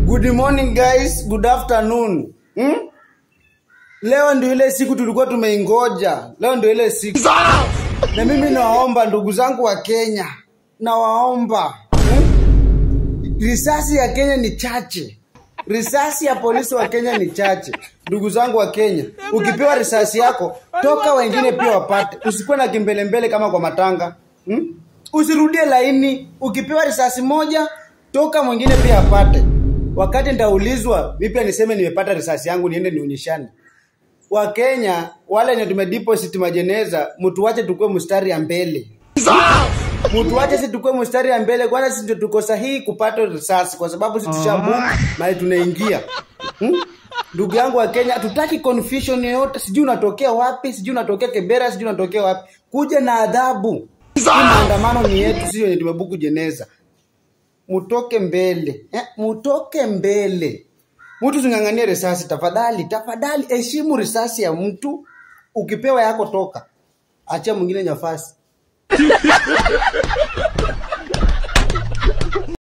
Good morning guys, good afternoon. Leo ndio ile siku tulikuwa tumeingoja. Leo ndio ile siku. Na mimi nawaomba ndugu zangu wa Kenya, nawaomba. Risasi ya Kenya ni chache. Risasi ya polisi wa Kenya ni chache. Ndugu zangu wa Kenya, ukipewa risasi yako, toka wengine pia wapate. Usikuwe na kimbelembele kama kwa matanga. Usirudie laini. Ukipewa risasi moja, toka mwingine pia apate. Wakati nitaulizwa, mimi pia niseme nimepata risasi yangu niende nionyeshane. Wa Kenya, wale wenye tumedeposit majeneza, mtu wache tukue mstari ya mbele. Mtu wache si tukue mstari ya mbele, kwanza sisi ndio tuko sahihi kupata risasi kwa sababu sisi tushabu mali tunaingia. Ndugu yangu wa Kenya, tutaki confusion yoyote, sijui unatokea wapi, sijui unatokea Kibera, sijui unatokea wapi. Kuja na adhabu. Hii maandamano ni yetu, sisi wenye tumebuku jeneza. Mutoke mbele. Mutoke mbele. Mtu singangania risasi, tafadhali, tafadhali heshimu risasi ya mtu. Ukipewa yako toka. Acha mwingine nafasi.